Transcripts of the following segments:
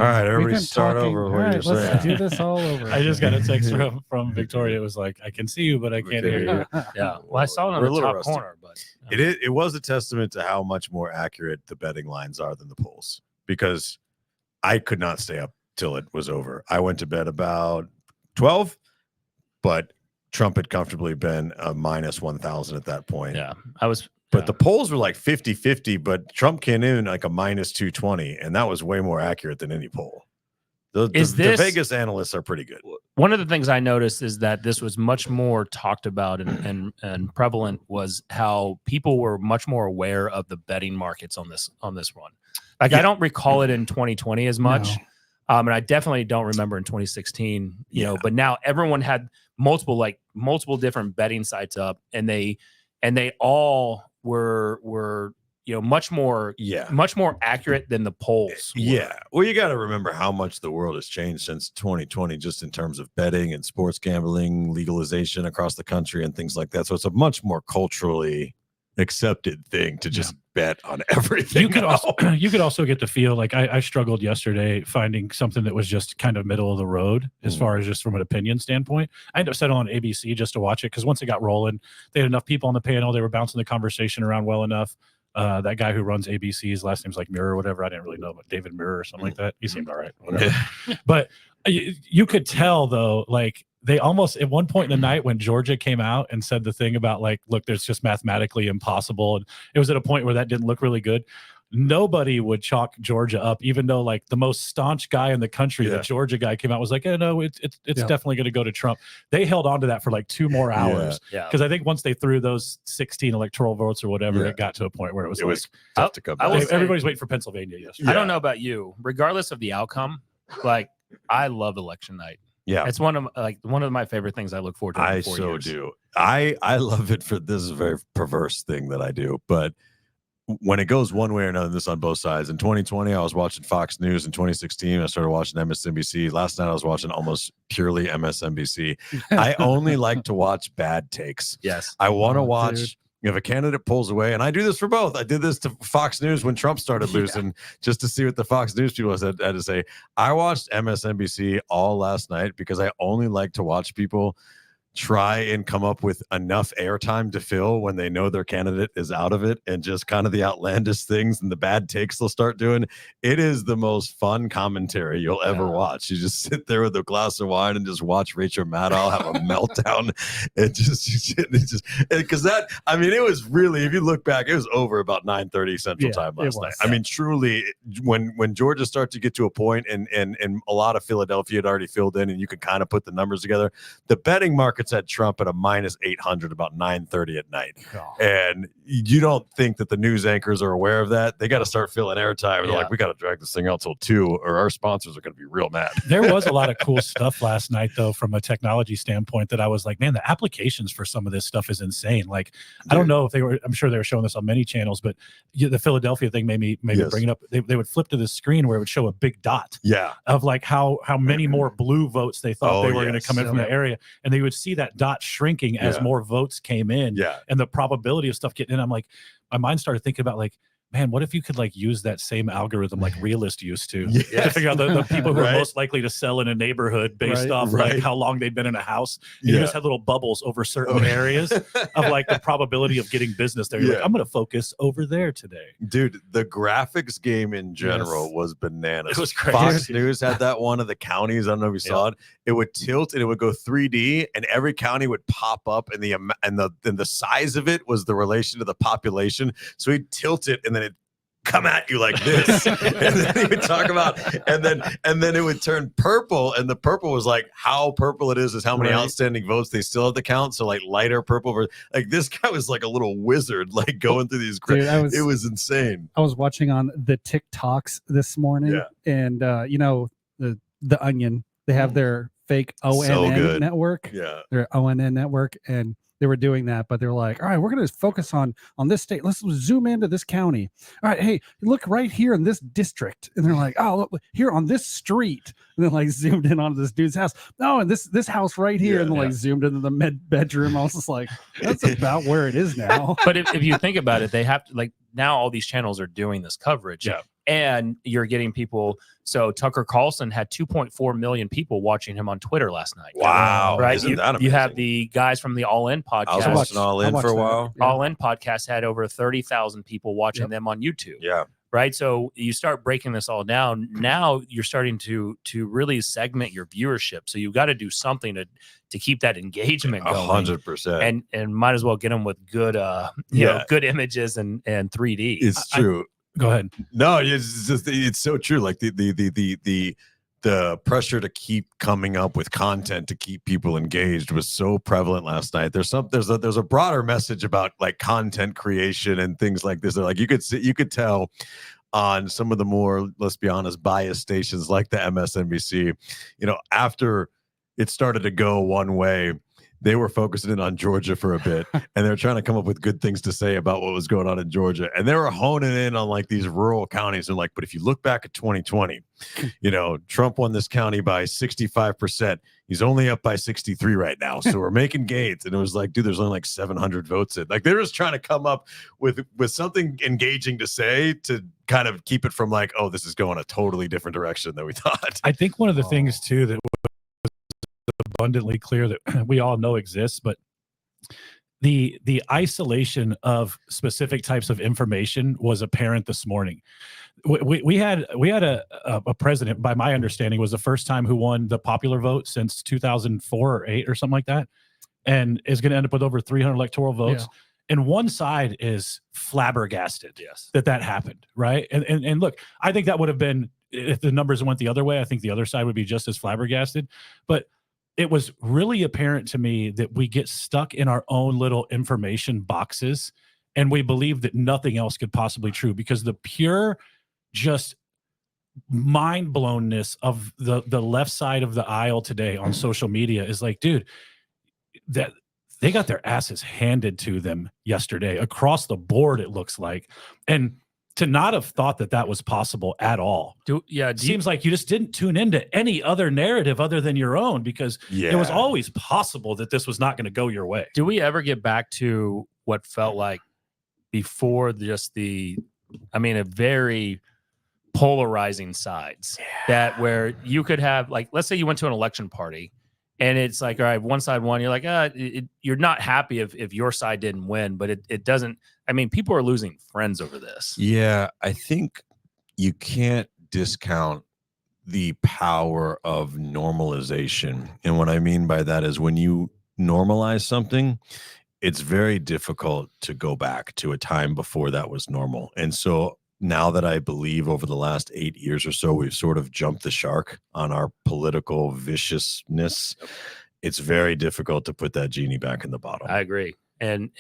All right, everybody start over. All right, let's do this all over. I just got a text from Victoria. It was like, I can see you, but I can't hear you. Yeah. Well, I saw it on the top corner, but it was a testament to how much more accurate the betting lines are than the polls, because I could not stay up till it was over. I went to bed about 12, but Trump had comfortably been a minus 1,000 at that point. Yeah, But the polls were like 50-50, but Trump came in like a minus 220, and that was way more accurate than any poll. The Vegas analysts are pretty good. One of the things I noticed is that this was much more talked about and prevalent, was how people were much more aware of the betting markets on this one. Like, I don't recall it in 2020 as much. No. And I definitely don't remember in 2016, you know, but now everyone had multiple different betting sites up, and they all were you know, much more accurate than the polls were. Yeah. Well, you got to remember how much the world has changed since 2020, just in terms of betting and sports gambling, legalization across the country and things like that. So it's a much more culturally accepted thing to just bet on everything. You could also get the feel, like I struggled yesterday finding something that was just kind of middle of the road as far as just from an opinion standpoint. I ended up settling on ABC just to watch it, because once it got rolling, they had enough people on the panel. They were bouncing the conversation around well enough. That guy who runs ABC's last name's like Mirror or whatever. I didn't really know, but David Mirror or something like that. He seemed all right. Whatever. But you could tell, though, like, they almost, at one point in the night when Georgia came out and said the thing about, like, look, there's just mathematically impossible. And it was at a point where that didn't look really good. Nobody would chalk Georgia up, even though, like, the most staunch guy in the country, the Georgia guy, came out, was like, no, it's definitely going to go to Trump. They held on to that for like 2 more hours. Because I think once they threw those 16 electoral votes or whatever, it got to a point where it was tough to come back. Everybody's waiting for Pennsylvania yesterday. I don't know about you. Regardless of the outcome, like, I love election night. Yeah, it's one of my favorite things I look forward to. I so do. I love it for this is a very perverse thing that I do, but when it goes one way or another, this on both sides. In 2020, I was watching Fox News. In 2016, I started watching MSNBC. Last night, I was watching almost purely MSNBC. I only like to watch bad takes. Yes, I want to watch. If a candidate pulls away, and I do this for both. I did this to Fox News when Trump started losing, just to see what the Fox News people had to say. I watched MSNBC all last night because I only like to watch people try and come up with enough airtime to fill when they know their candidate is out of it, and just kind of the outlandish things and the bad takes they'll start doing. It is the most fun commentary you'll ever watch. You just sit there with a glass of wine and just watch Rachel Maddow have a meltdown. Because that, I mean, it was really, if you look back, it was over about 9:30 Central Time last night. I mean, truly, when Georgia started to get to a point, and a lot of Philadelphia had already filled in, and you could kind of put the numbers together, the betting market at Trump at a minus 800 about 9:30 at night. And you don't think that the news anchors are aware of that? They got to start filling airtime. They're like, we got to drag this thing out till 2 or our sponsors are going to be real mad. There was a lot of cool stuff last night, though, from a technology standpoint, that I was like, man, the applications for some of this stuff is insane. Like, I don't know if they were, I'm sure they were showing this on many channels, but the Philadelphia thing made me bring it up. They would flip to the screen where it would show a big dot of like how many more blue votes they thought they were going to come in from the area. And they would see that dot shrinking as more votes came in, and the probability of stuff getting in. I'm like, my mind started thinking about, like, man, what if you could, like, use that same algorithm like Realist used to figure out the people who are most likely to sell in a neighborhood based off like how long they'd been in a house. And you just had little bubbles over certain areas of like the probability of getting business there. You're like, I'm going to focus over there today. Dude, the graphics game in general was bananas. It was crazy. Fox News had that one of the counties. I don't know if you saw it. It would tilt and it would go 3D, and every county would pop up, and the size of it was the relation to the population. So he'd tilt it, and then it come at you like this, and then he would talk about, and then it would turn purple, and the purple was like how purple it is how many outstanding votes they still have to count. So like lighter purple, like this guy was like a little wizard, like going through these. It was insane. I was watching on the TikToks this morning, and you know, the Onion, they have their fake ONN network, their ONN network, and they were doing that, but they're like, all right, we're going to focus on this state. Let's zoom into this county. All right, hey, look right here in this district. And they're like, oh, look here on this street. And then like zoomed in on this dude's house. Oh, and this house right here. And then like zoomed into the bedroom. I was just like, that's about where it is now. But if you think about it, they have to, like, now all these channels are doing this coverage. and you're getting people. So Tucker Carlson had 2.4 million people watching him on Twitter last night. Wow. Right. Isn't that amazing? You have the guys from the All In podcast. I was watching All In for a while. Yeah. All In podcast had over 30,000 people watching them on YouTube. Yeah. Right. So you start breaking this all down. Now you're starting to really segment your viewership. So you've got to do something to keep that engagement going. 100%. And might as well get them with good, you know, good images and 3D. It's true. Go ahead. No, it's so true. Like the pressure to keep coming up with content to keep people engaged was so prevalent last night. There's a broader message about like content creation and things like this. Like you could tell on some of the more, let's be honest, biased stations like the MSNBC, you know, after it started to go one way, they were focusing in on Georgia for a bit, and they were trying to come up with good things to say about what was going on in Georgia. And they were honing in on like these rural counties. And like, but if you look back at 2020, you know, Trump won this county by 65%. He's only up by 63 right now. So we're making gains. And it was like, dude, there's only like 700 votes in. Like, they're just trying to come up with something engaging to say to kind of keep it from like, oh, this is going a totally different direction than we thought. I think one of the things too that abundantly clear that we all know exists, but the isolation of specific types of information was apparent this morning. We had a president, by my understanding, was the first time who won the popular vote since 2004 or 8 or something like that, and is going to end up with over 300 electoral votes. Yeah. And one side is flabbergasted that happened, right? And look, I think that would have been, if the numbers went the other way, I think the other side would be just as flabbergasted. But it was really apparent to me that we get stuck in our own little information boxes, and we believe that nothing else could possibly be true, because the pure just mind blownness of the left side of the aisle today on social media is like, dude, that they got their asses handed to them yesterday across the board, it looks like. And to not have thought that was possible at all. Seems like you just didn't tune into any other narrative other than your own, because it was always possible that this was not going to go your way. Do we ever get back to what felt like before just a very polarizing sides that where you could have, like, let's say you went to an election party and it's like, all right, one side won. You're like, you're not happy if your side didn't win, but it doesn't. I mean, people are losing friends over this. Yeah, I think you can't discount the power of normalization. And what I mean by that is when you normalize something, it's very difficult to go back to a time before that was normal. And so now that I believe over the last 8 years or so, we've sort of jumped the shark on our political viciousness, it's very difficult to put that genie back in the bottle. I agree. And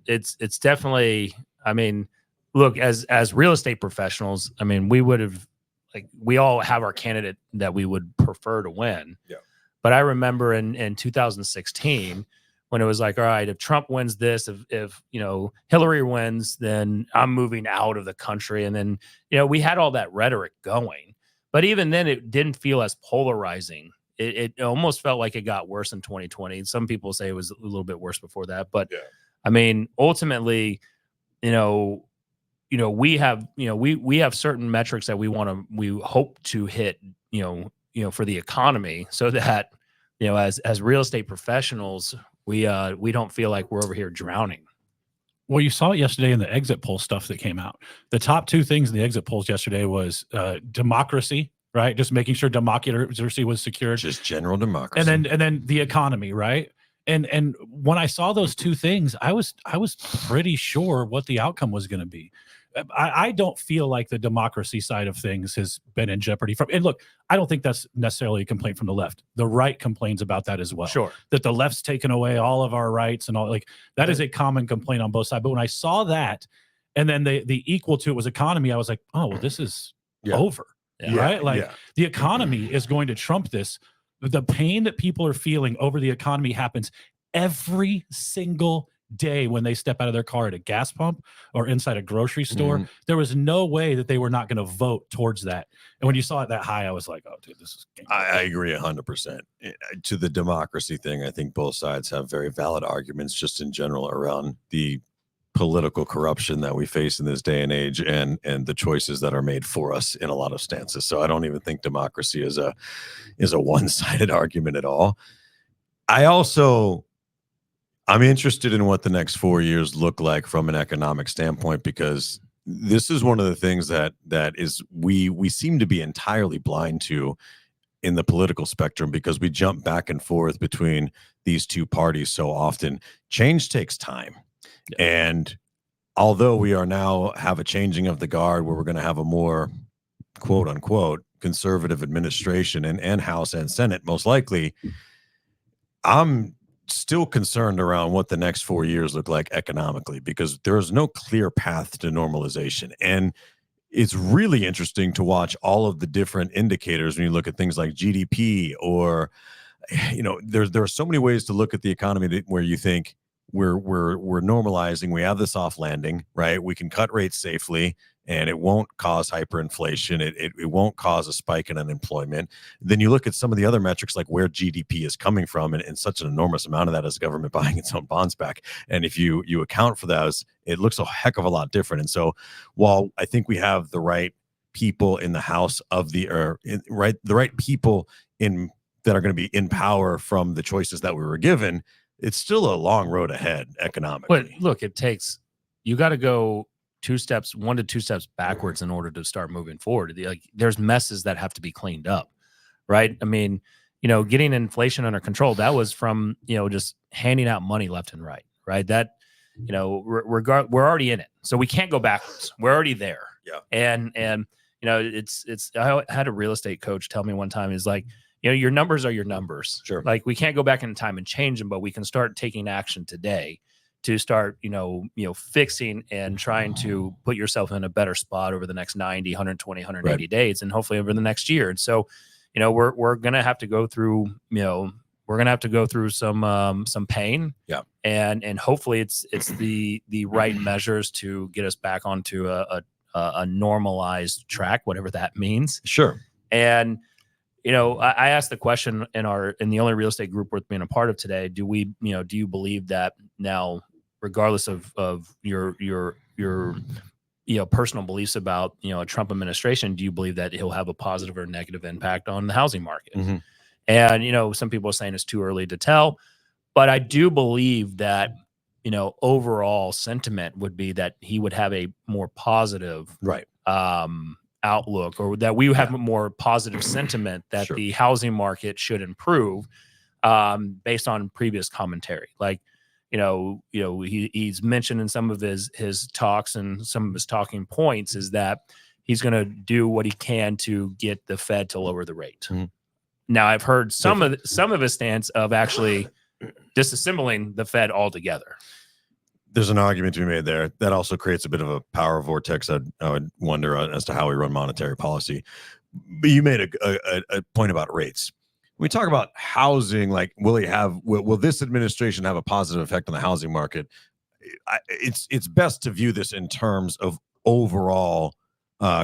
it's definitely, I mean, look, as real estate professionals, I mean, we would have, like, we all have our candidate that we would prefer to win. Yeah. But I remember in 2016 when it was like, all right, if Trump wins this, if you know, Hillary wins, then I'm moving out of the country. And then, you know, we had all that rhetoric going, but even then it didn't feel as polarizing. It almost felt like it got worse in 2020. Some people say it was a little bit worse before that, but I mean, ultimately, we have certain metrics that we hope to hit, for the economy, so that, as real estate professionals, we don't feel like we're over here drowning. Well, you saw it yesterday in the exit poll stuff that came out. The top two things in the exit polls yesterday was democracy, right? Just making sure democracy was secured. Just general democracy. And then the economy, right? And when I saw those two things, I was pretty sure what the outcome was going to be. I don't feel like the democracy side of things has been in jeopardy and look, I don't think that's necessarily a complaint from the left. The right complains about that as well. Sure. That the left's taken away all of our rights and all, like, that is a common complaint on both sides. But when I saw that, and then the equal to it was economy, I was like, oh, well, this is over. Right? Like, the economy is going to trump this. The pain that people are feeling over the economy happens every single day when they step out of their car at a gas pump or inside a grocery store. There was no way that they were not going to vote towards that. And when you saw it that high, I was like, oh, dude, this is game. I agree 100%. To the democracy thing, I think both sides have very valid arguments just in general around the political corruption that we face in this day and age, and the choices that are made for us in a lot of stances. So I don't even think democracy is a one-sided argument at all. I'm interested in what the next 4 years look like from an economic standpoint, because this is one of the things that is we seem to be entirely blind to in the political spectrum, because we jump back and forth between these two parties so often. Change takes time. Yeah. And although we are now have a changing of the guard where we're going to have a more quote unquote conservative administration and House and Senate, most likely, I'm still concerned around what the next 4 years look like economically, because there is no clear path to normalization. And it's really interesting to watch all of the different indicators when you look at things like GDP, or, there are so many ways to look at the economy where you think we're normalizing, we have the soft landing, right? We can cut rates safely, and it won't cause hyperinflation. It won't cause a spike in unemployment. Then you look at some of the other metrics, like where GDP is coming from, and such an enormous amount of that is government buying its own bonds back. And if you account for those, it looks a heck of a lot different. And so while I think we have the right people in the House of the right people in that are going to be in power from the choices that we were given, it's still a long road ahead economically. But look, you got to go 1 to 2 steps backwards in order to start moving forward. Like, there's messes that have to be cleaned up, right? I mean, getting inflation under control, that was from, just handing out money left and right? That, we're already in it. So we can't go backwards. We're already there. Yeah. And I had a real estate coach tell me one time, is like, your numbers are your numbers. Sure. Like, we can't go back in time and change them, but we can start taking action today to start, fixing and trying to put yourself in a better spot over the next 90, 120, 180 right. days, and hopefully over the next year. And so, we're going to have to go through, some pain. Yeah. And hopefully it's the right measures to get us back onto a normalized track, whatever that means. Sure. And, I asked the question in the only real estate group worth being a part of today, do you believe that now, regardless of your personal beliefs about, a Trump administration, do you believe that he'll have a positive or negative impact on the housing market? Mm-hmm. And, some people are saying it's too early to tell, but I do believe that, overall sentiment would be that he would have a more positive, right. Outlook, or that we have a more positive sentiment that sure. the housing market should improve, based on previous commentary. Like, he's mentioned in some of his talks and some of his talking points is that he's going to do what he can to get the Fed to lower the rate. Mm-hmm. Now, I've heard some of his stance of actually disassembling the Fed altogether. There's an argument to be made there. That also creates a bit of a power vortex. I would wonder as to how we run monetary policy. But you made a point about rates. When we talk about housing, like, will this administration have a positive effect on the housing market? It's best to view this in terms of overall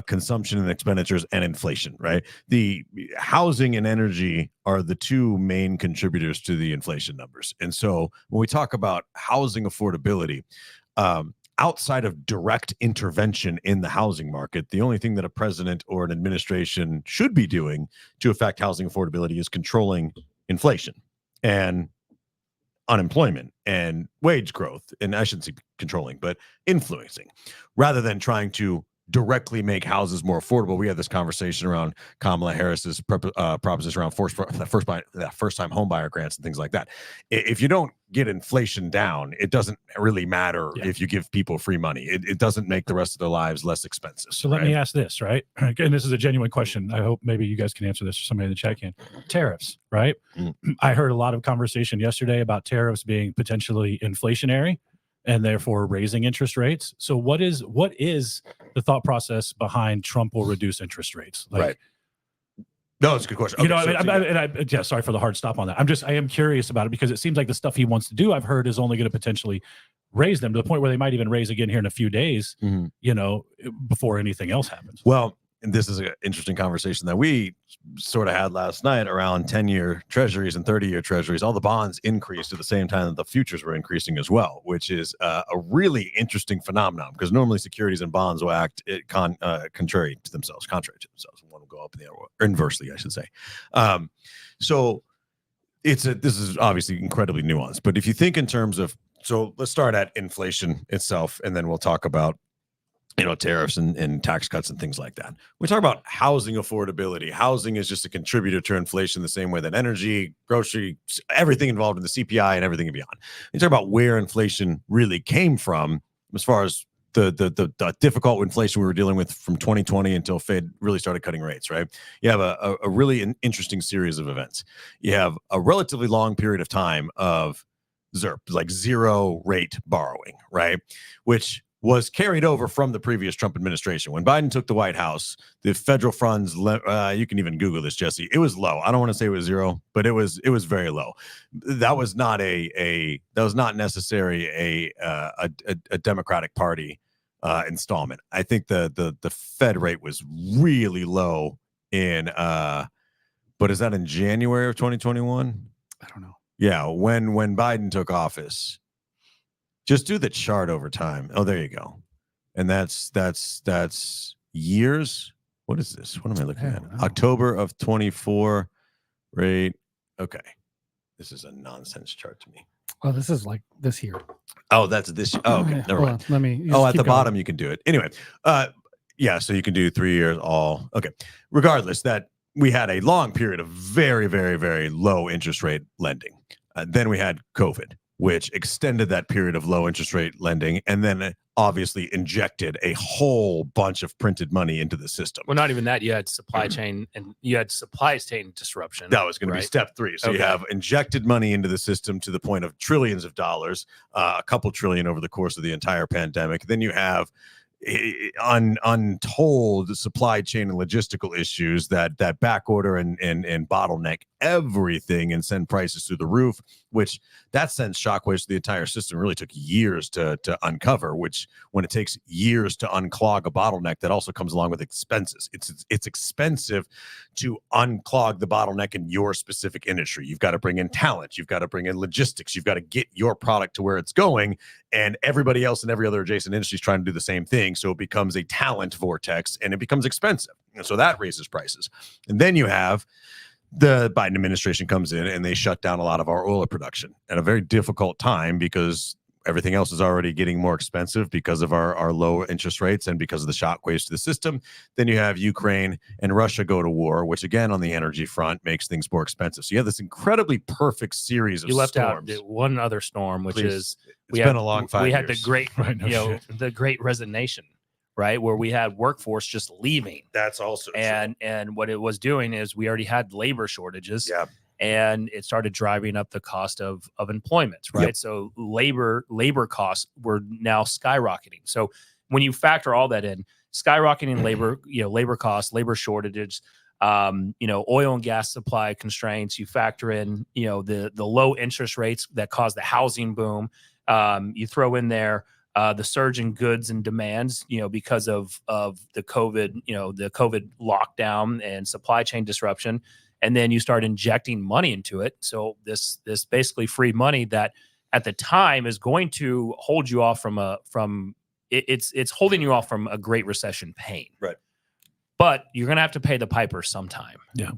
consumption and expenditures and inflation, right? The housing and energy are the two main contributors to the inflation numbers. And so when we talk about housing affordability, outside of direct intervention in the housing market, the only thing that a president or an administration should be doing to affect housing affordability is controlling inflation and unemployment and wage growth. And I shouldn't say controlling, but influencing, rather than trying to directly make houses more affordable. We had this conversation around Kamala Harris's proposition around first-time home buyer grants and things like that. If you don't get inflation down, it doesn't really matter if you give people free money. It doesn't make the rest of their lives less expensive. So let me ask this, right? Again, this is a genuine question. I hope maybe you guys can answer this, or somebody in the chat can. Tariffs, right? I heard a lot of conversation yesterday about tariffs being potentially inflationary and therefore raising interest rates. So what is the thought process behind Trump will reduce interest rates? Like, right. No, that's a good question. Okay, sorry for the hard stop on that. I am curious about it, because it seems like the stuff he wants to do, I've heard, is only going to potentially raise them to the point where they might even raise again here in a few days, before anything else happens. Well, and this is an interesting conversation that we sort of had last night around 10-year treasuries and 30-year treasuries. All the bonds increased at the same time that the futures were increasing as well, which is a really interesting phenomenon, because normally securities and bonds will act contrary to themselves. One will go up in the other, or inversely, I should say. So this is obviously incredibly nuanced, but if you think in terms of, so let's start at inflation itself, and then we'll talk about tariffs and tax cuts and things like that. We talk about housing affordability. Housing is just a contributor to inflation the same way that energy, grocery, everything involved in the CPI and everything beyond. You talk about where inflation really came from as far as the difficult inflation we were dealing with from 2020 until Fed really started cutting rates, right? You have a really interesting series of events. You have a relatively long period of time of ZIRP, like zero rate borrowing, right? Which was carried over from the previous Trump administration. When Biden took the White House, the federal funds, you can even Google this, Jesse, it was low. I don't want to say it was zero, but it was very low. That was not that was not necessarily a Democratic Party installment. I think the Fed rate was really low in, but is that in January of 2021? I don't know. Yeah, when Biden took office. Just do the chart over time. Oh, there you go. And that's years. What is this? What am I looking at? October of 24 rate. Okay. This is a nonsense chart to me. Oh, this is like this year. Oh, that's this. Oh, okay. Never mind. Let me. At the bottom, you can do it. Anyway, yeah, so you can do 3 years all. Okay. Regardless, that we had a long period of very, very, very low interest rate lending. Then we had COVID, which extended that period of low interest rate lending, and then obviously injected a whole bunch of printed money into the system. Well, not even that. You had supply chain and you had supply chain disruption. That was going to be step 3. So you have injected money into the system to the point of trillions of dollars, a couple trillion over the course of the entire pandemic. Then you have untold supply chain and logistical issues that back order and bottleneck everything and send prices through the roof, which that sends shockwaves to the entire system. Really took years to uncover, which when it takes years to unclog a bottleneck, that also comes along with expenses. It's expensive to unclog the bottleneck in your specific industry. You've got to bring in talent, you've got to bring in logistics, you've got to get your product to where it's going, and everybody else in every other adjacent industry is trying to do the same thing. So it becomes a talent vortex and it becomes expensive. And so that raises prices. And then you have the Biden administration comes in and they shut down a lot of our oil production at a very difficult time, because everything else is already getting more expensive because of our low interest rates and because of the shockwaves to the system. Then you have Ukraine and Russia go to war, which again on the energy front makes things more expensive. So you have this incredibly perfect series of storms. You left out one other storm, which is it's been a long 5 years. We had the great, the great resignation, right, where we had workforce just leaving. That's also true. And what it was doing is we already had labor shortages. Yeah. And it started driving up the cost of employment, right? Yep. So labor costs were now skyrocketing. So when you factor all that in, skyrocketing labor, labor costs, labor shortages, oil and gas supply constraints, you factor in, the low interest rates that caused the housing boom. You throw in there the surge in goods and demands, because of the COVID, the COVID lockdown and supply chain disruption. And then you start injecting money into it. So this basically free money that at the time is going to hold you off it's holding you off from a Great Recession pain. Right. But you're going to have to pay the piper sometime. Yeah.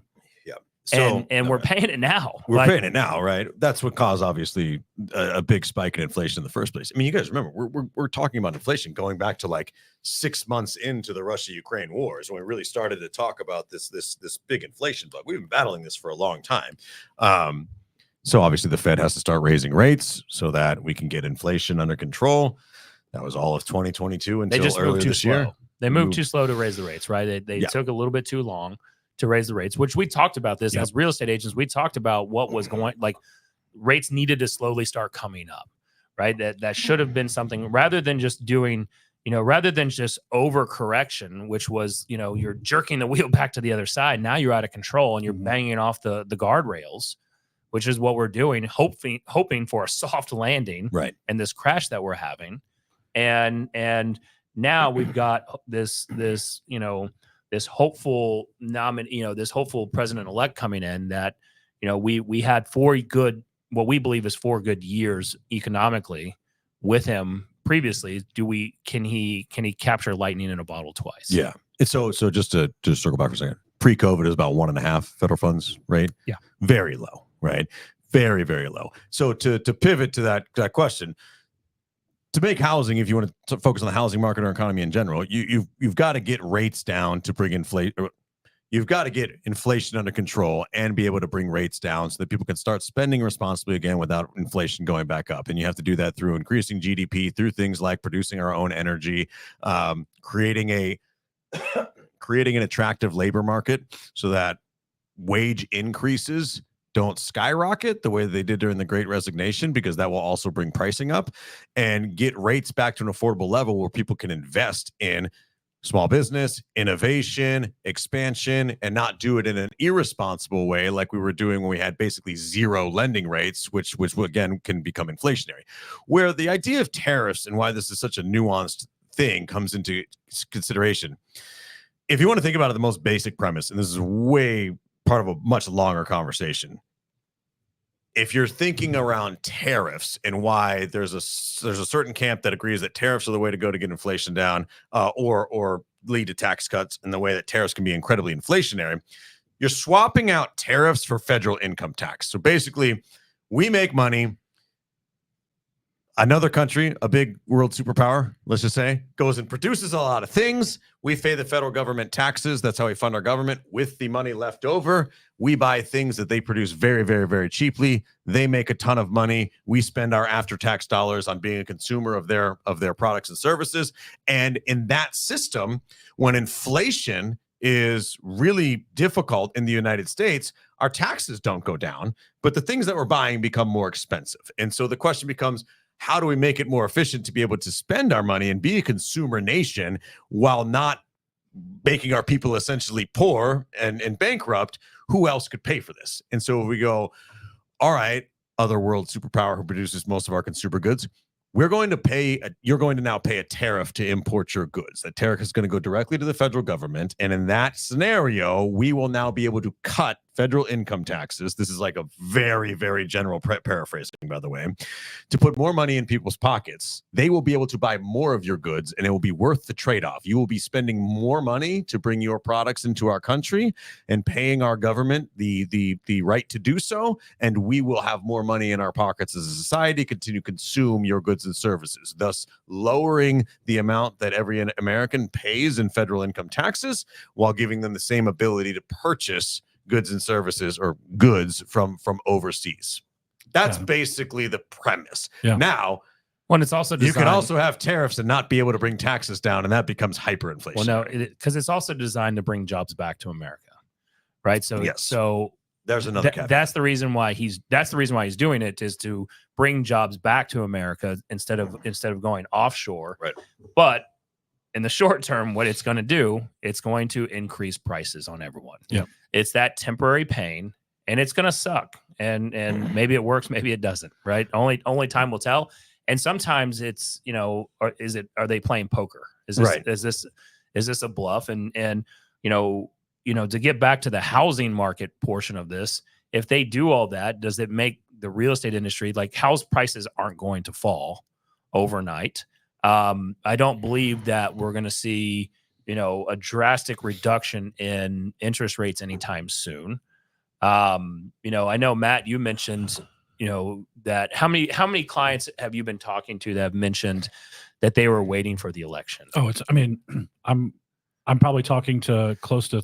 Yeah. So, and we're paying it now. We're paying it now, right? That's what caused obviously a big spike in inflation in the first place. I mean, you guys remember we're talking about inflation going back to like 6 months into the Russia-Ukraine wars when we really started to talk about this big inflation bug. We've been battling this for a long time. So obviously the Fed has to start raising rates so that we can get inflation under control. That was all of 2022 until earlier this year. They moved too slow to raise the rates, right? They took a little bit too long to raise the rates, which we talked about this as real estate agents. We talked about what was going, like rates needed to slowly start coming up, right? That should have been something rather than just doing, rather than just overcorrection, which was, you're jerking the wheel back to the other side. Now you're out of control and you're banging off the guardrails, which is what we're doing, hoping for a soft landing, right? And this crash that we're having. And now we've got this, hopeful this hopeful president-elect coming in, that we had what we believe is 4 good years economically with him previously. Can he capture lightning in a bottle twice? Yeah. And so just to circle back for a second, pre-COVID is about 1.5 federal funds rate. Yeah. Very low, right? Very, very low. So to pivot to that question, to make housing, if you want to focus on the housing market or economy in general, you've got to get rates down to bring inflation. You've got to get inflation under control and be able to bring rates down so that people can start spending responsibly again without inflation going back up. And you have to do that through increasing GDP, through things like producing our own energy, creating an attractive labor market so that wage increases don't skyrocket the way they did during the Great Resignation, because that will also bring pricing up, and get rates back to an affordable level where people can invest in small business, innovation, expansion, and not do it in an irresponsible way like we were doing when we had basically zero lending rates, which again can become inflationary. Where the idea of tariffs and why this is such a nuanced thing comes into consideration. If you want to think about it, the most basic premise, and this is way part of a much longer conversation. If you're thinking around tariffs and why there's a certain camp that agrees that tariffs are the way to go to get inflation down, or lead to tax cuts, and the way that tariffs can be incredibly inflationary, you're swapping out tariffs for federal income tax. So basically, we make money. Another country, a big world superpower, let's just say, goes and produces a lot of things. We pay the federal government taxes. That's how we fund our government. With the money left over, we buy things that they produce very, very, very cheaply. They make a ton of money. We spend our after-tax dollars on being a consumer of their products and services. And in that system, when inflation is really difficult in the United States, our taxes don't go down, but the things that we're buying become more expensive. And so the question becomes, how do we make it more efficient to be able to spend our money and be a consumer nation while not making our people essentially poor and bankrupt? Who else could pay for this? And so we go, all right, other world superpower who produces most of our consumer goods, you're going to now pay a tariff to import your goods. That tariff is going to go directly to the federal government. And in that scenario, we will now be able to cut federal income taxes. This is like a very, very general paraphrasing, by the way, to put more money in people's pockets. They will be able to buy more of your goods, and it will be worth the trade-off. You will be spending more money to bring your products into our country and paying our government the right to do so, and we will have more money in our pockets as a society, continue to consume your goods and services, thus lowering the amount that every American pays in federal income taxes while giving them the same ability to purchase goods and services, or goods from overseas. That's basically the premise. Yeah. Now, when it's also you can also have tariffs and not be able to bring taxes down, and that becomes hyperinflation. Well, no, because it's also designed to bring jobs back to America, right? So, yes. So there's another caveat. That's the reason why he's doing it, is to bring jobs back to America instead of going offshore. Right. But in the short term, what it's going to do, it's going to increase prices on everyone. Yeah. It's that temporary pain, and it's going to suck. And maybe it works, maybe it doesn't, right? Only time will tell. And sometimes it's, are they playing poker? Is this a bluff? And to get back to the housing market portion of this, if they do all that, does it make the real estate industry, like, house prices aren't going to fall overnight? I don't believe that we're going to see, a drastic reduction in interest rates anytime soon. I know, Matt, you mentioned, that how many clients have you been talking to that have mentioned that they were waiting for the election? Oh, I'm probably talking to close to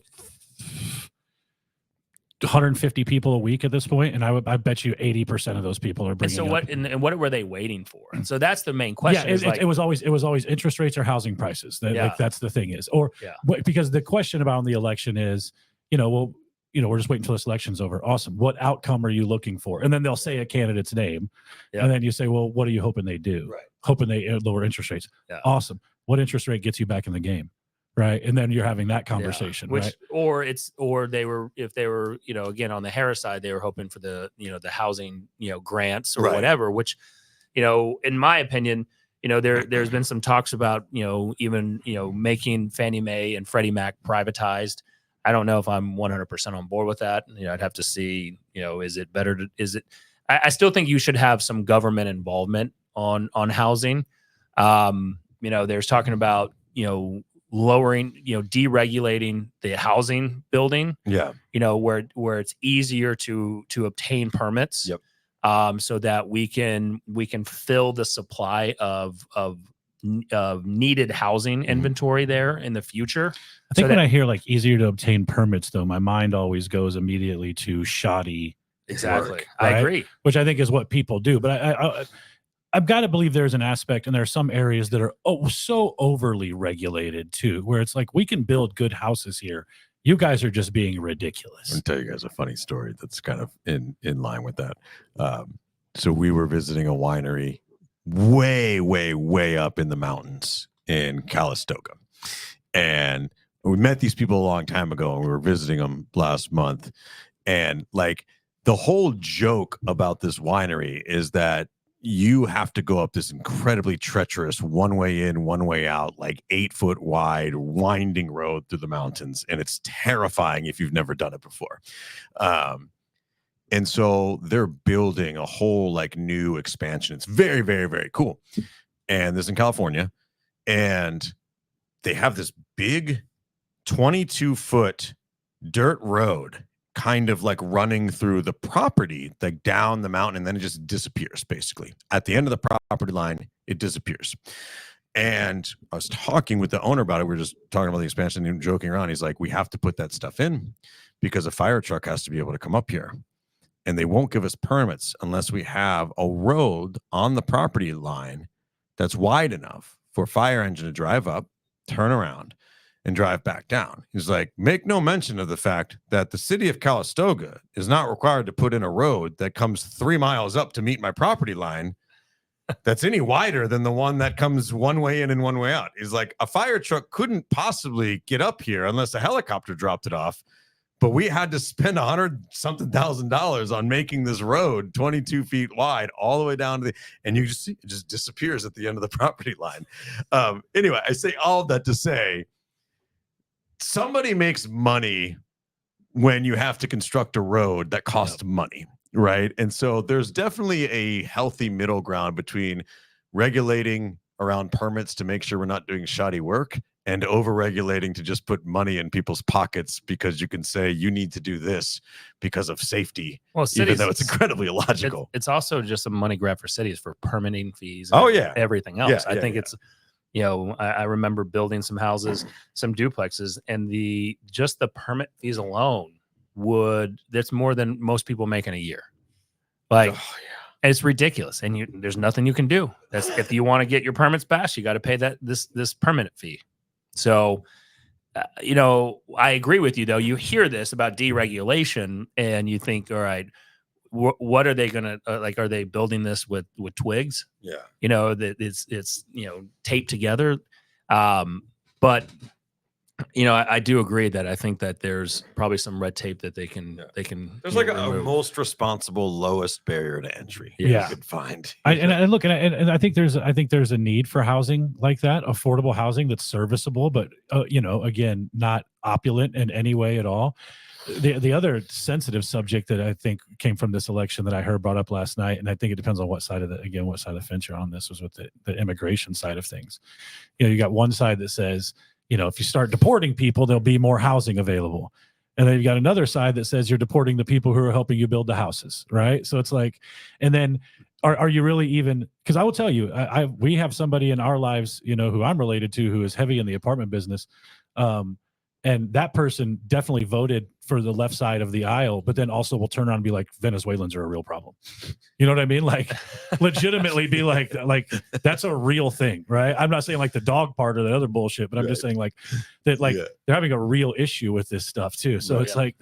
150 people a week at this point, and I bet you 80% of those people are bringing. And so what were they waiting for? And so that's the main question. Yeah, it was always interest rates or housing prices. Like, that's the thing is, because the question about the election is, we're just waiting until this election's over. Awesome. What outcome are you looking for? And then they'll say a candidate's name, and then you say, well, what are you hoping they do? Right. Hoping they lower interest rates. Yeah. Awesome. What interest rate gets you back in the game? Right. And then you're having that conversation, right? Or they were, if they were, again, on the Harris side, they were hoping for the housing, grants or whatever, which, in my opinion, there's been some talks about, even, making Fannie Mae and Freddie Mac privatized. I don't know if I'm 100% on board with that. I'd have to see, is it better I still think you should have some government involvement on housing. There's talking about, lowering, deregulating the housing building. Yeah. Where it's easier to obtain permits. Yep. So that we can fill the supply of needed housing inventory there in the future. I think when I hear like easier to obtain permits, though, my mind always goes immediately to shoddy. Exactly. Work, I right? agree. Which I think is what people do. But I've got to believe there's an aspect, and there are some areas that are so overly regulated too, where it's like, we can build good houses here. You guys are just being ridiculous. I'll tell you guys a funny story that's kind of in line with that. So we were visiting a winery way, way, way up in the mountains in Calistoga. And we met these people a long time ago, and we were visiting them last month. And like, the whole joke about this winery is that you have to go up this incredibly treacherous one way in, one way out, like 8-foot wide, winding road through the mountains. And it's terrifying if you've never done it before. And so they're building a whole like new expansion. It's very, very, very cool. And this is in California. And they have this big 22-foot dirt road kind of like running through the property, like down the mountain, and then it just disappears. Basically at the end of the property line, it disappears. And I was talking with the owner about it. We were just talking about the expansion and joking around. He's like, we have to put that stuff in because a fire truck has to be able to come up here, and they won't give us permits unless we have a road on the property line that's wide enough for a fire engine to drive up, turn around, and drive back down. He's like, make no mention of the fact that the city of Calistoga is not required to put in a road that comes 3 miles up to meet my property line that's any wider than the one that comes one way in and one way out. He's like, a fire truck couldn't possibly get up here unless a helicopter dropped it off. But we had to spend $100-something thousand on making this road 22 feet wide all the way down to and you just see it just disappears at the end of the property line. Anyway, I say all of that to say, somebody makes money when you have to construct a road that costs money, right? And so there's definitely a healthy middle ground between regulating around permits to make sure we're not doing shoddy work and over-regulating to just put money in people's pockets because you can say you need to do this because of safety, even though it's incredibly illogical. It's also just a money grab for cities for permitting fees and everything else. I think it's I remember building some houses, some duplexes, and the permit fees alone that's more than most people make in a year. Like, it's ridiculous. And there's nothing you can do. That's if you want to get your permits passed, you got to pay this permit fee. So, I agree with you though. You hear this about deregulation and you think, all right, what are they gonna like? Are they building this with twigs? Yeah, that it's taped together. But I do agree that I think that there's probably some red tape that they can. There's like a most responsible, lowest barrier to entry. Yeah, you could find. And I think there's a need for housing like that, affordable housing that's serviceable, but again, not opulent in any way at all. The other sensitive subject that I think came from this election that I heard brought up last night, and I think it depends on what side of the fence you're on. This was with the immigration side of things. You got one side that says, if you start deporting people, there'll be more housing available. And then you got another side that says you're deporting the people who are helping you build the houses, right? So it's like, and then are you really even, because I will tell you, we have somebody in our lives, who I'm related to, who is heavy in the apartment business. And that person definitely voted for the left side of the aisle, but then also will turn around and be like, Venezuelans are a real problem. You know what I mean? Like, legitimately be like that's a real thing, right? I'm not saying like the dog part or the other bullshit, but I'm just saying like that, like they're having a real issue with this stuff too. So it's like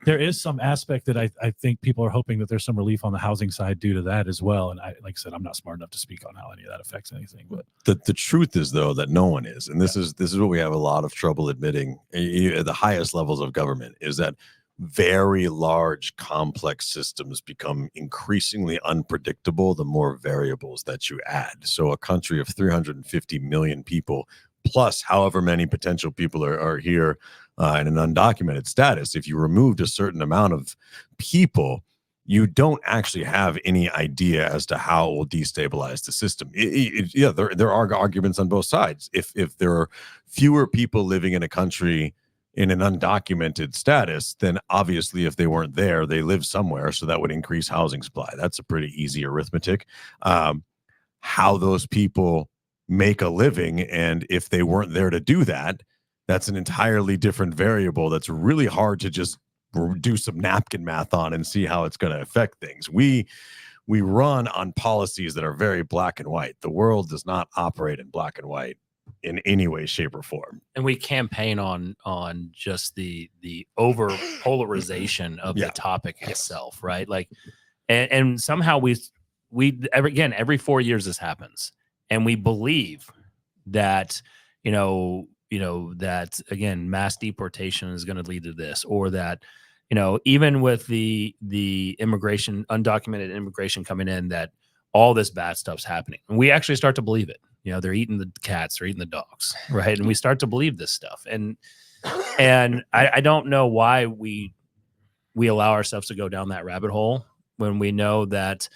there is some aspect that I think people are hoping that there's some relief on the housing side due to that as well. And like I said, I'm not smart enough to speak on how any of that affects anything. But the truth is though that no one is, and this is what we have a lot of trouble admitting at the highest levels of government, is that very large, complex systems become increasingly unpredictable the more variables that you add. So a country of 350 million people, plus however many potential people are here in an undocumented status, if you removed a certain amount of people, you don't actually have any idea as to how it will destabilize the system. Yeah, there are arguments on both sides. If there are fewer people living in a country in an undocumented status, then obviously if they weren't there, they live somewhere, so that would increase housing supply. That's a pretty easy arithmetic. How those people make a living, and if they weren't there to do that, that's an entirely different variable that's really hard to just do some napkin math on and see how it's going to affect things. We run on policies that are very black and white. The world does not operate in black and white in any way, shape, or form. And we campaign on just the over polarization of the topic itself, right? Like, and somehow every 4 years this happens, and we believe that that again mass deportation is going to lead to this, or that even with the undocumented immigration coming in, that all this bad stuff's happening, and we actually start to believe it. They're eating the cats, they're eating the dogs, right? And we start to believe this stuff, and I don't know why we allow ourselves to go down that rabbit hole when we know that.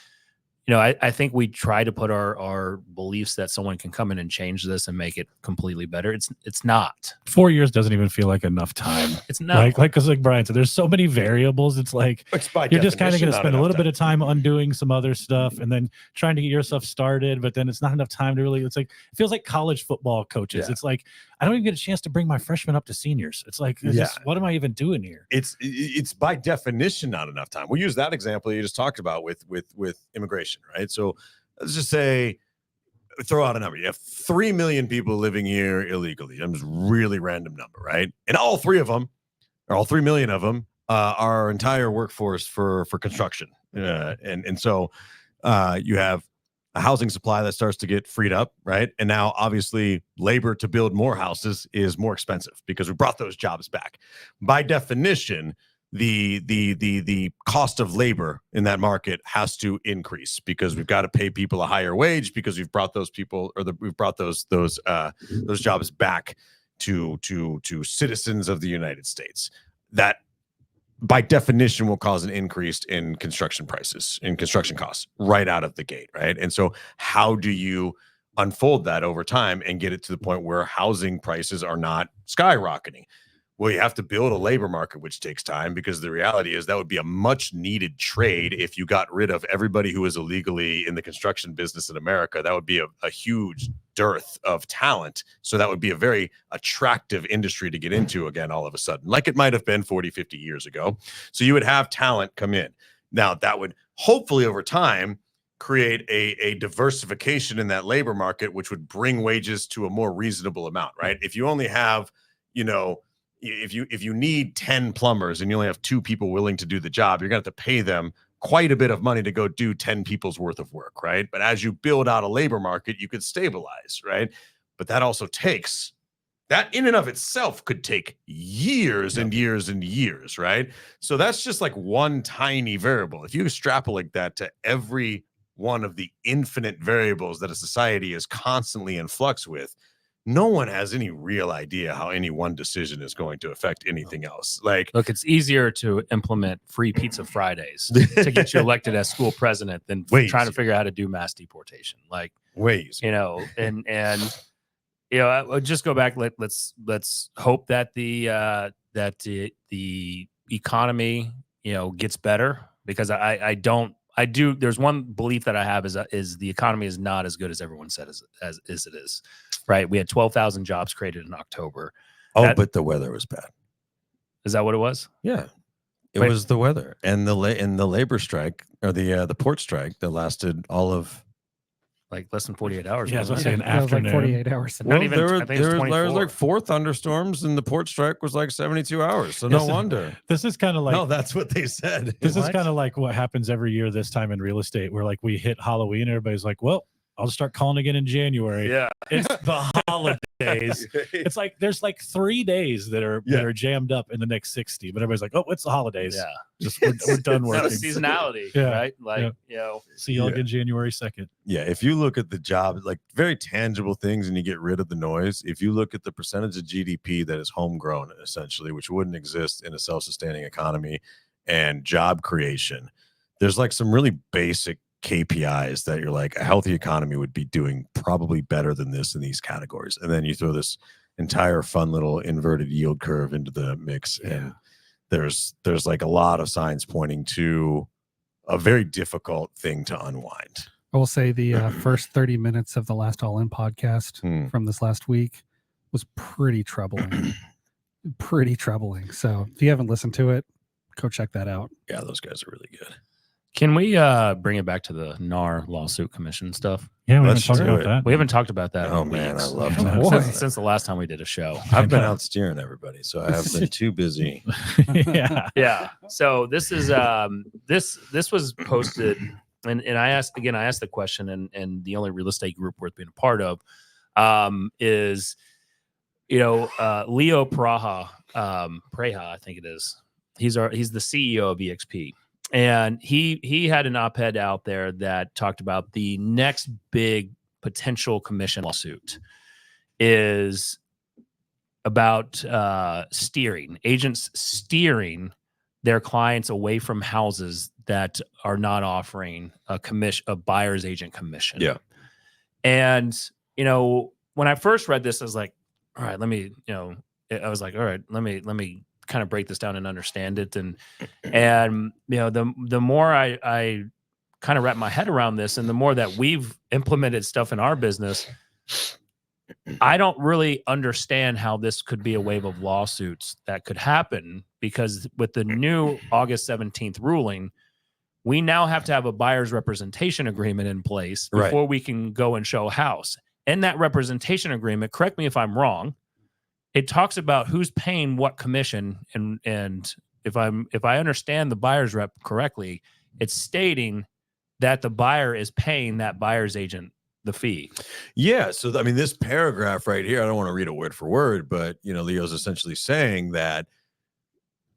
I think we try to put our beliefs that someone can come in and change this and make it completely better. It's not. 4 years doesn't even feel like enough time. It's not. Because like Brian said, there's so many variables. It's like you're just kind of going to spend a little bit of time undoing some other stuff and then trying to get your stuff started, but then it's not enough time to really. It's like it feels like college football coaches. Yeah. It's like I don't even get a chance to bring my freshmen up to seniors. It's like what am I even doing here? It's by definition not enough time. We'll use that example you just talked about with immigration. Right. So let's just say, throw out a number. You have 3 million people living here illegally. I'm just really random number. Right. And all 3 million of them are our entire workforce for construction. And so you have a housing supply that starts to get freed up. Right. And now obviously labor to build more houses is more expensive because we brought those jobs back. By definition, the cost of labor in that market has to increase because we've got to pay people a higher wage because we've brought those people, or we've brought those jobs back to citizens of the United States. That by definition will cause an increase in construction prices, in construction costs right out of the gate, right? And so how do you unfold that over time and get it to the point where housing prices are not skyrocketing? Well, you have to build a labor market, which takes time, because the reality is that would be a much needed trade if you got rid of everybody who is illegally in the construction business in America. That would be a huge dearth of talent. So that would be a very attractive industry to get into again, all of a sudden, like it might have been 40, 50 years ago. So you would have talent come in. Now, that would hopefully over time create a diversification in that labor market, which would bring wages to a more reasonable amount, right? If you only have, if you need 10 plumbers and you only have 2 people willing to do the job, you're going to have to pay them quite a bit of money to go do 10 people's worth of work, right? But as you build out a labor market, you could stabilize, right? But that also takes, that in and of itself could take years and years and years, right? So that's just like one tiny variable. If you extrapolate that to every one of the infinite variables that a society is constantly in flux with, no one has any real idea how any one decision is going to affect anything else. Like, look, it's easier to implement free pizza Fridays to get you elected as school president than trying to figure out how to do mass deportation. Like, and just go back. Let's hope that the economy, gets better, because there's one belief that I have is the economy is not as good as everyone said as it is. Right. We had 12,000 jobs created in October. But the weather was bad. Is that what it was? Yeah. It was the weather and the labor strike, or the port strike that lasted all of like less than 48 hours. Yeah, I was going to say an afternoon. Like 48 hours. Well, there was like 4 thunderstorms, and the port strike was like 72 hours. So no wonder. This is kind of like, no, that's what they said. This is kind of like what happens every year this time in real estate, where like we hit Halloween, everybody's like, well, I'll start calling again in January. Yeah. It's the holiday. days. It's like there's like 3 days that are jammed up in the next 60, but everybody's like, oh, it's the holidays. Yeah, just we're done working. No, seasonality, right? Like see you all again January 2nd. Yeah, if you look at the job, like very tangible things, and you get rid of the noise. If you look at the percentage of GDP that is homegrown, essentially, which wouldn't exist in a self-sustaining economy, and job creation, there's like some really basic KPIs that you're like, a healthy economy would be doing probably better than this in these categories. And then you throw this entire fun little inverted yield curve into the mix, and there's like a lot of signs pointing to a very difficult thing to unwind. I will say the first 30 minutes of the last All In podcast from this last week was pretty troubling. Pretty troubling. So if you haven't listened to it, go check that out. Yeah, those guys are really good. Can we bring it back to the NAR lawsuit commission stuff? Yeah, we haven't talked about that. We haven't talked about that. Oh man, I love that. Since the last time we did a show. I've been out steering everybody, so I have been too busy. Yeah. So this is this was posted, and I asked the question, and the only real estate group worth being a part of is Leo Praha, I think it is. He's the CEO of EXP. And he had an op-ed out there that talked about the next big potential commission lawsuit is about agents steering their clients away from houses that are not offering a buyer's agent commission. Yeah. And, when I first read this, I was like, all right, let me kind of break this down and understand it. And the more I kind of wrap my head around this, and the more that we've implemented stuff in our business, I don't really understand how this could be a wave of lawsuits that could happen, because with the new August 17th ruling, we now have to have a buyer's representation agreement in place before we can go and show a house. In that representation agreement, correct me if I'm wrong, it talks about who's paying what commission, and if I understand the buyer's rep correctly, it's stating that the buyer is paying that buyer's agent the fee. Yeah. So I mean, this paragraph right here, I don't want to read it word for word, but Leo's essentially saying that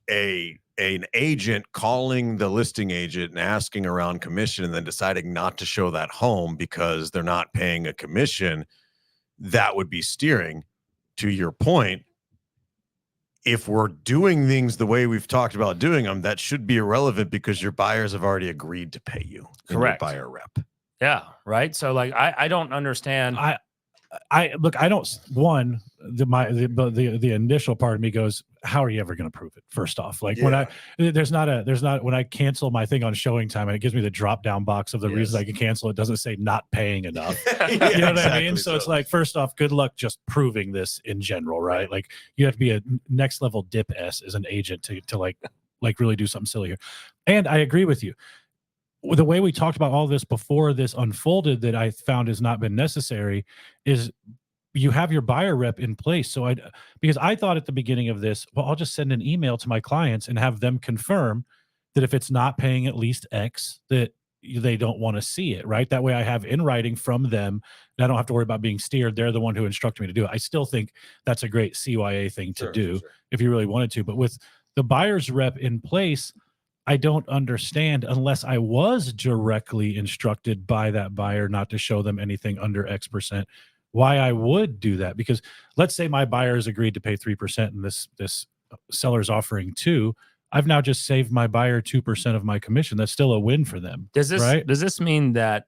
an agent calling the listing agent and asking around commission and then deciding not to show that home because they're not paying a commission, that would be steering. To your point, if we're doing things the way we've talked about doing them, that should be irrelevant because your buyers have already agreed to pay you. Correct. Buyer rep. Yeah. Right. So like, I don't understand. The initial part of me goes, how are you ever going to prove it? First off, like when I cancel my thing on showing time and it gives me the drop down box of the reasons I can cancel, it doesn't say not paying enough. You know what I mean? So it's like, first off, good luck just proving this in general, right? Like you have to be a next level dip S as an agent to like really do something silly here. And I agree with you. The way we talked about all this before this unfolded that I found has not been necessary is you have your buyer rep in place. So because I thought at the beginning of this, well, I'll just send an email to my clients and have them confirm that if it's not paying at least X, that they don't want to see it, right? That way I have in writing from them and I don't have to worry about being steered. They're the one who instructed me to do it. I still think that's a great CYA thing to do if you really wanted to. But with the buyer's rep in place, I don't understand, unless I was directly instructed by that buyer not to show them anything under X%, why I would do that. Because let's say my buyers agreed to pay 3% and this seller's offering 2%. I've now just saved my buyer 2% of my commission. That's still a win for them. Does this mean that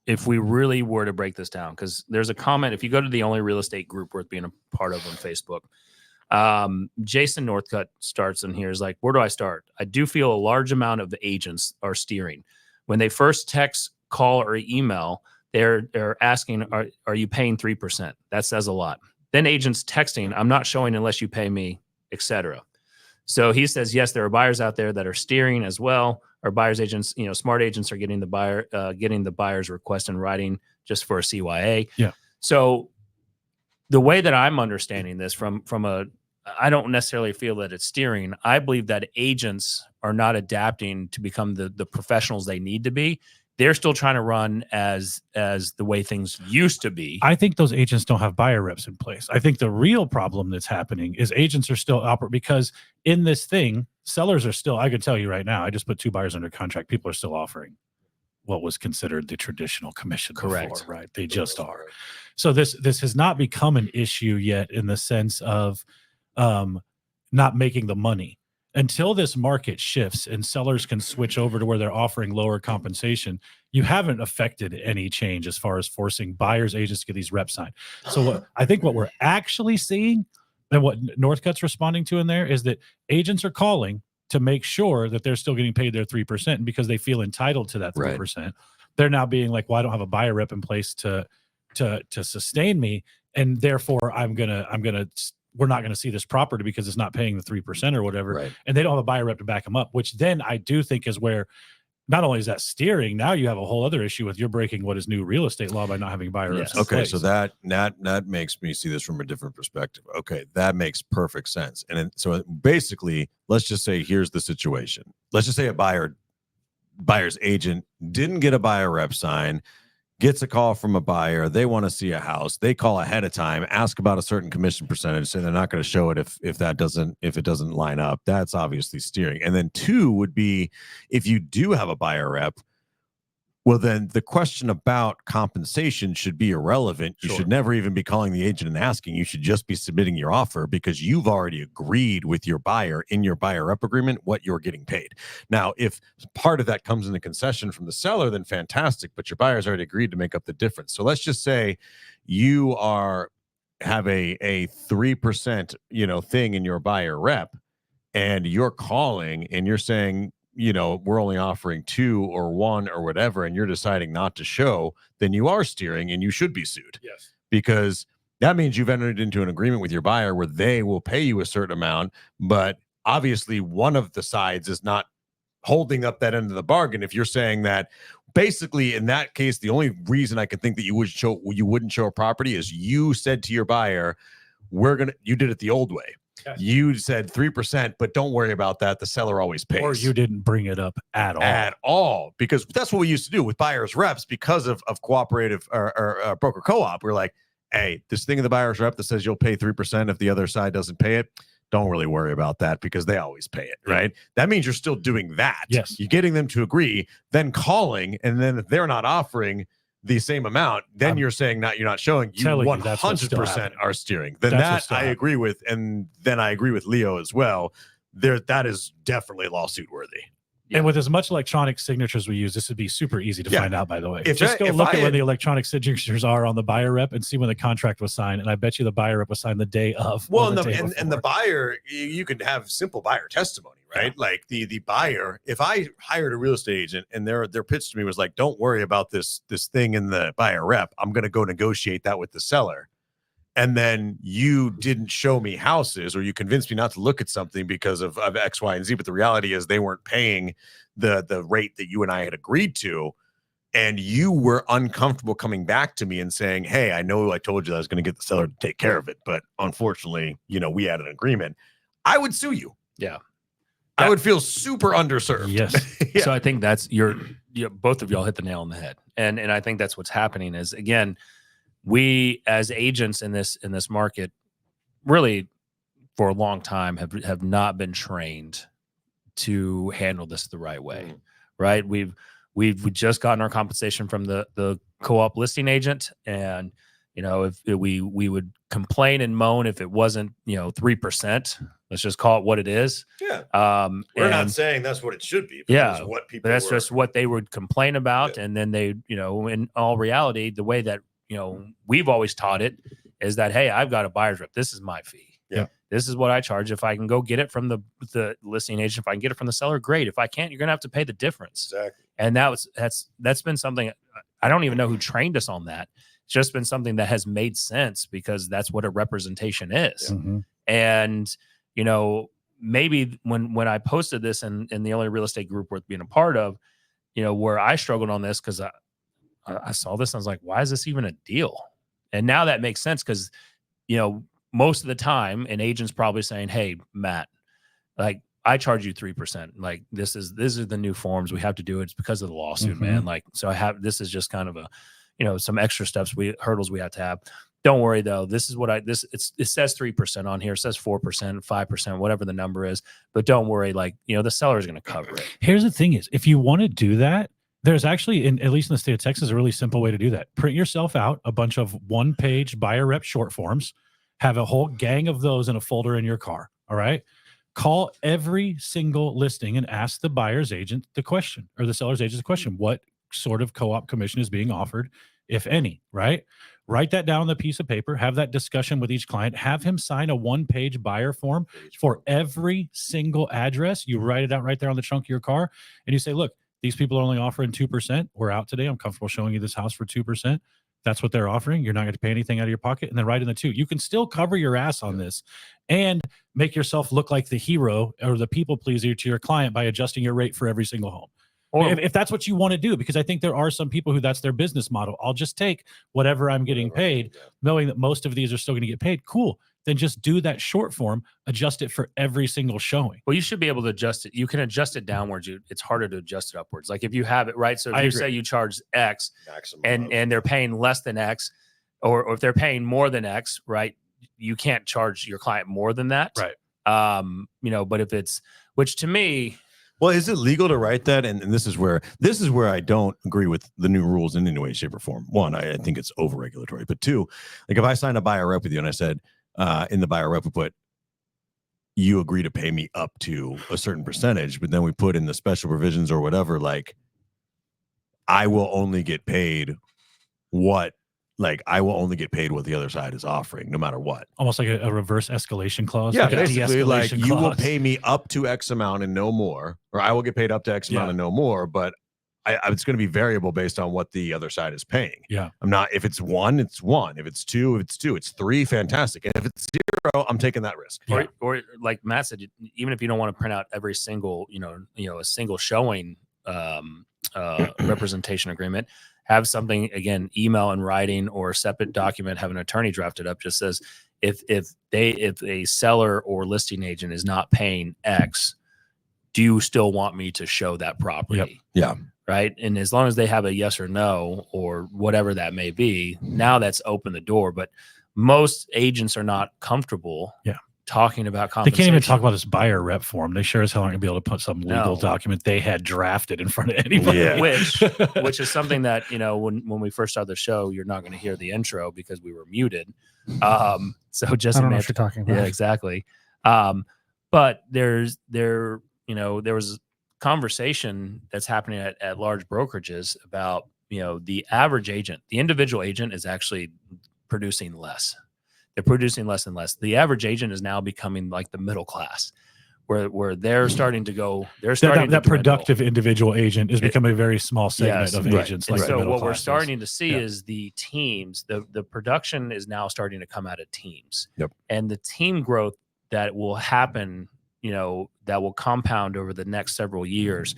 if we really were to break this down, because there's a comment, if you go to the only real estate group worth being a part of on Facebook, Jason Northcutt starts in here is like, where do I start? I do feel a large amount of the agents are steering. When they first text, call, or email, they're asking, are you paying 3%? That says a lot. Then agents texting, I'm not showing unless you pay me, etc. So he says, yes, there are buyers out there that are steering as well. Our buyers agents, smart agents are getting the buyer's request in writing just for a CYA. Yeah. So the way that I'm understanding this I don't necessarily feel that it's steering. I believe that agents are not adapting to become the professionals they need to be. they're still trying to run as the way things used to be. I think those agents don't have buyer reps in place. I think the real problem that's happening is agents are still because in this thing, sellers are still, I can tell you right now, I just put 2 buyers under contract. People are still offering what was considered the traditional commission Correct. before, right? They just are. So this has not become an issue yet in the sense of not making the money. Until this market shifts and sellers can switch over to where they're offering lower compensation, you haven't affected any change as far as forcing buyers agents to get these reps signed. So I think what we're actually seeing and what Northcutt's responding to in there is that agents are calling to make sure that they're still getting paid their 3%, and because they feel entitled to that 3%, they're now being like, well, I don't have a buyer rep in place to sustain me, and therefore we're not going to see this property because it's not paying the 3% or whatever. Right. And they don't have a buyer rep to back them up, which then I do think is where not only is that steering, now you have a whole other issue with you're breaking what is new real estate law by not having buyer reps. Okay, so that makes me see this from a different perspective. Okay, that makes perfect sense. And then, so basically, let's just say here's the situation. Let's just say a buyer's agent didn't get a buyer rep sign, gets a call from a buyer. They want to see a house. They call ahead of time, ask about a certain commission percentage, say they're not going to show it if it doesn't line up. That's obviously steering. And then 2 would be if you do have a buyer rep, well, then the question about compensation should be irrelevant. You should never even be calling the agent and asking. You should just be submitting your offer because you've already agreed with your buyer in your buyer rep agreement what you're getting paid. Now, if part of that comes in a concession from the seller, then fantastic, but your buyer's already agreed to make up the difference. So let's just say you have a 3%, thing in your buyer rep, and you're calling and you're saying, we're only offering 2 or 1 or whatever, and you're deciding not to show, then you are steering and you should be sued. Yes. Because that means you've entered into an agreement with your buyer where they will pay you a certain amount, but obviously one of the sides is not holding up that end of the bargain. If you're saying that, basically in that case, the only reason I can think that you wouldn't show a property is you said to your buyer, you did it the old way. Yes. You said 3%, but don't worry about that. The seller always pays. Or you didn't bring it up at all. At all. Because that's what we used to do with buyer's reps because of cooperative or broker co-op. We're like, hey, this thing in the buyer's rep that says you'll pay 3% if the other side doesn't pay it, don't really worry about that because they always pay it, right? That means you're still doing that. Yes. You're getting them to agree, then calling, and then if they're not offering the same amount, then you're saying you're not showing. You 100% are steering. Then that I agree with, and then I agree with Leo as well. That is definitely lawsuit worthy. And with as much electronic signatures we use, this would be super easy to find out, by the way. Just go look at when the electronic signatures are on the buyer rep and see when the contract was signed. And I bet you the buyer rep was signed the day of. Well, and the buyer, you could have simple buyer testimony, right? Yeah. Like the buyer, if I hired a real estate agent and their pitch to me was like, don't worry about this thing in the buyer rep, I'm going to go negotiate that with the seller. And then you didn't show me houses, or you convinced me not to look at something because of X, Y, and Z. But the reality is they weren't paying the rate that you and I had agreed to. And you were uncomfortable coming back to me and saying, hey, I know I told you that I was going to get the seller to take care of it, but unfortunately, we had an agreement. I would sue you. Yeah. I would feel super underserved. Yes. Yeah. So I think that's both of y'all hit the nail on the head. And I think that's what's happening is, again, we as agents in this market really for a long time have not been trained to handle this the right way, right? We've just gotten our compensation from the co-op listing agent, and if we would complain and moan if it wasn't 3%. Let's just call it what it is. Yeah. We're not saying that's what it should be. But yeah. That's what people. That's just what they would complain about, yeah. And then they, in all reality, the way that we've always taught it is that, hey, I've got a buyer's rep. This is my fee. Yeah. This is what I charge. If I can go get it from the listing agent, if I can get it from the seller, great. If I can't, you're going to have to pay the difference. Exactly. And that's been something, I don't even know who trained us on that. It's just been something that has made sense because that's what a representation is. Mm-hmm. And, maybe when I posted this in the only real estate group worth being a part of, where I struggled on this because I saw this and I was like, why is this even a deal? And now that makes sense because, most of the time an agent's probably saying, hey, Matt, like I charge you 3%. Like this is the new forms. We have to do it. It's because of the lawsuit, man. Like, so this is just kind of a, some extra hurdles we have to have. Don't worry though. This is what it says 3% on here. It says 4%, 5%, whatever the number is. But don't worry, like, the seller is going to cover it. Here's the thing is, if you want to do that, there's actually, at least in the state of Texas, a really simple way to do that. Print yourself out a bunch of one-page buyer rep short forms, have a whole gang of those in a folder in your car. All right. Call every single listing and ask the buyer's agent the question, or the seller's agent the question, what sort of co-op commission is being offered, if any, right? Write that down on the piece of paper, have that discussion with each client, have him sign a one-page buyer form for every single address. You write it out right there on the trunk of your car, and you say, look, these people are only offering 2%. We're out today. I'm comfortable showing you this house for 2%. That's what they're offering. You're not going to pay anything out of your pocket. And then write in the 2. You can still cover your ass on this and make yourself look like the hero or the people pleaser to your client by adjusting your rate for every single home. Or if that's what you want to do, because I think there are some people who that's their business model. I'll just take whatever I'm getting paid, knowing that most of these are still going to get paid. Cool. Then just do that short form, adjust it for every single showing. Well, you should be able to adjust it. You can adjust it downwards. It's harder to adjust it upwards. Like if you have it right. So if you say you charge X and they're paying less than X, or if they're paying more than X, right? You can't charge your client more than that. Right. But if it's, which to me, well, is it legal to write that? And this is where I don't agree with the new rules in any way, shape, or form. One, I think it's over regulatory. But two, like if I signed a buyer rep with you and I said, in the buyer rep, we put, you agree to pay me up to a certain percentage, but then we put in the special provisions or whatever, like I will only get paid what the other side is offering, no matter what. Almost like a reverse escalation clause. Yeah, like basically, like you will pay me up to X amount and no more, or I will get paid up to X amount and no more, but it's going to be variable based on what the other side is paying. Yeah. I'm not, if it's 1, it's 1. If it's 2, it's 2. It's 3, fantastic. And if it's 0, I'm taking that risk. Or like Matt said, even if you don't want to print out every single, a single showing representation agreement, have something, again, email in writing or a separate document, have an attorney draft it up, just says if a seller or listing agent is not paying X, do you still want me to show that property? Yep. Yeah. Right. And as long as they have a yes or no or whatever that may be, now that's opened the door. But most agents are not comfortable talking about compensation. They can't even talk about this buyer rep form. They sure as hell aren't going to be able to put some legal document they had drafted in front of anybody. Yeah. Which is something that, when we first started the show, you're not going to hear the intro because we were muted. So just I don't know what you're talking about. Yeah, exactly. But there was conversation that's happening at large brokerages about, the average agent, the individual agent is actually producing less. They're producing less and less. The average agent is now becoming like the middle class, where they're starting to go. That productive individual agent is becoming a very small segment of agents. Like so what we're starting to see is the teams. The production is now starting to come out of teams. Yep. And the team growth that will happen, that will compound over the next several years,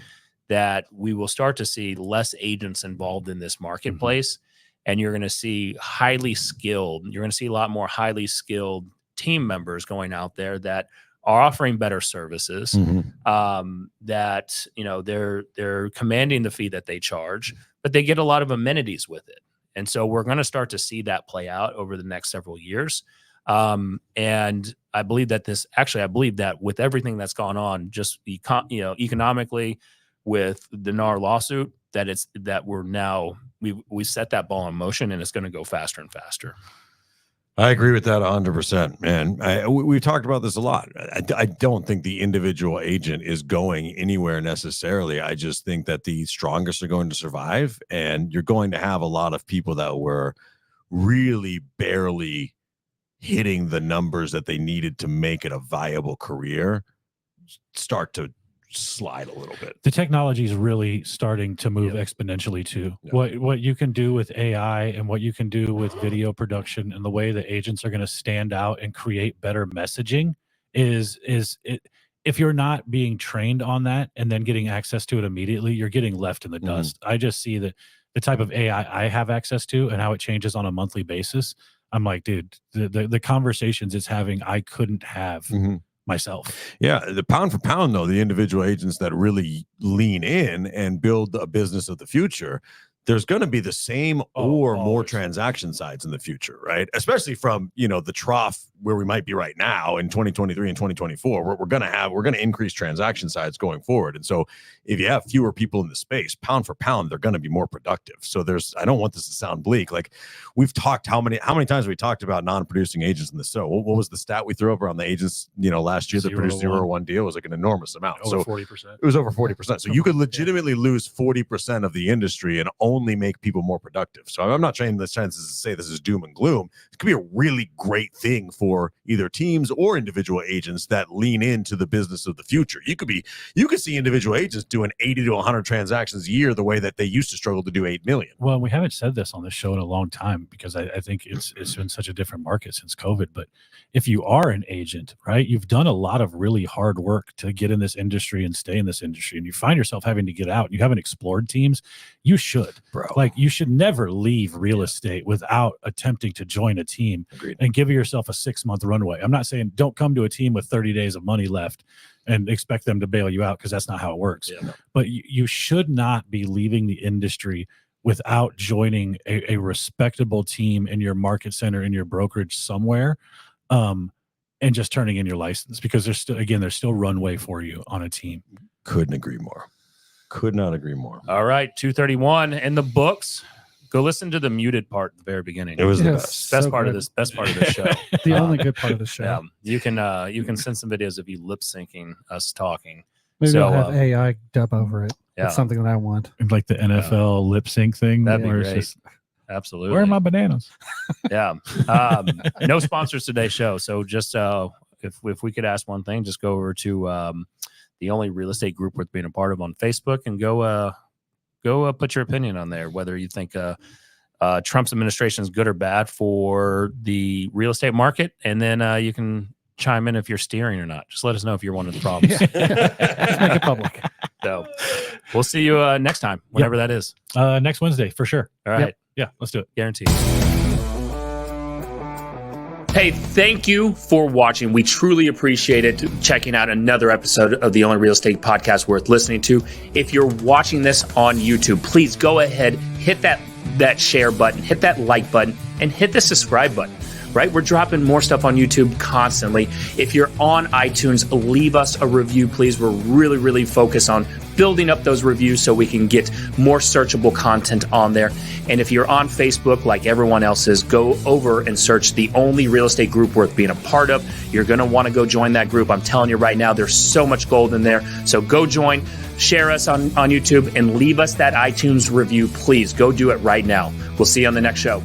that we will start to see less agents involved in this marketplace. And you're going to see you're going to see a lot more highly skilled team members going out there that are offering better services, that, they're commanding the fee that they charge, but they get a lot of amenities with it. And so we're going to start to see that play out over the next several years. And I believe that with everything that's gone on, just economically with the NAR lawsuit, that we're now, we set that ball in motion and it's going to go faster and faster. I agree with that 100%, man. We've talked about this a lot. I don't think the individual agent is going anywhere necessarily. I just think that the strongest are going to survive, and you're going to have a lot of people that were really barely hitting the numbers that they needed to make it a viable career start to slide a little bit. The technology is really starting to move exponentially too. What you can do with AI and what you can do with video production and the way the agents are going to stand out and create better messaging is if you're not being trained on that and then getting access to it immediately, you're getting left in the dust. I just see that the type of AI I have access to and how it changes on a monthly basis. I'm like, dude, the conversations it's having, I couldn't have myself. Yeah, the pound for pound, though, the individual agents that really lean in and build a business of the future, there's going to be the same or more transaction sides in the future, right? Especially from, the trough where we might be right now in 2023 and 2024, we're going to increase transaction sides going forward. And so if you have fewer people in the space, pound for pound, they're going to be more productive. So I don't want this to sound bleak. Like we've talked, how many times have we talked about non-producing agents in the show? What was the stat we threw over on the agents, last year that produced 0 or 1 deal? It was like an enormous amount. Over 40%. It was over 40%. So you could legitimately lose 40% of the industry and only make people more productive. So I'm not trying to say this is doom and gloom. It could be a really great thing for either teams or individual agents that lean into the business of the future. You could see individual agents doing 80 to 100 transactions a year the way that they used to struggle to do 8 million. Well, we haven't said this on the show in a long time because I think it's been such a different market since COVID. But if you are an agent, right, you've done a lot of really hard work to get in this industry and stay in this industry, and you find yourself having to get out and you haven't explored teams, you should. Bro. Like you should never leave real estate without attempting to join a team. Agreed. And give yourself a 6-month runway. I'm not saying don't come to a team with 30 days of money left and expect them to bail you out, because that's not how it works. Yeah, no. But you should not be leaving the industry without joining a respectable team in your market center, in your brokerage somewhere, and just turning in your license, because there's still runway for you on a team. Couldn't agree more. Could not agree more. All right, 231 in the books. Go listen to the muted part at the very beginning. It was the best part of this show. The only good part of the show. Yeah, you can send some videos of you lip syncing us talking. Maybe I'll have AI dub over it. Yeah. That's something that I want. Like the NFL lip sync thing. That'd be where great. it's just, absolutely. where are my bananas? Yeah. No sponsors today's show. So just if we could ask one thing, just go over to the only real estate group worth being a part of on Facebook and go put your opinion on there, whether you think Trump's administration is good or bad for the real estate market. And then you can chime in if you're steering or not. Just let us know if you're one of the problems. Let's make it public. So we'll see you next time, whenever that is. Next Wednesday, for sure. All right. Yep. Yeah, let's do it. Guaranteed. Hey, thank you for watching. We truly appreciate it, checking out another episode of the Only Real Estate Podcast worth listening to. If you're watching this on YouTube, please go ahead, hit that share button, hit that like button, and hit the subscribe button. Right? We're dropping more stuff on YouTube constantly. If you're on iTunes, leave us a review, please. We're really, really focused on building up those reviews so we can get more searchable content on there. And if you're on Facebook, like everyone else is, go over and search the only real estate group worth being a part of. You're going to want to go join that group. I'm telling you right now, there's so much gold in there. So go join, share us on YouTube, and leave us that iTunes review, please. Go do it right now. We'll see you on the next show.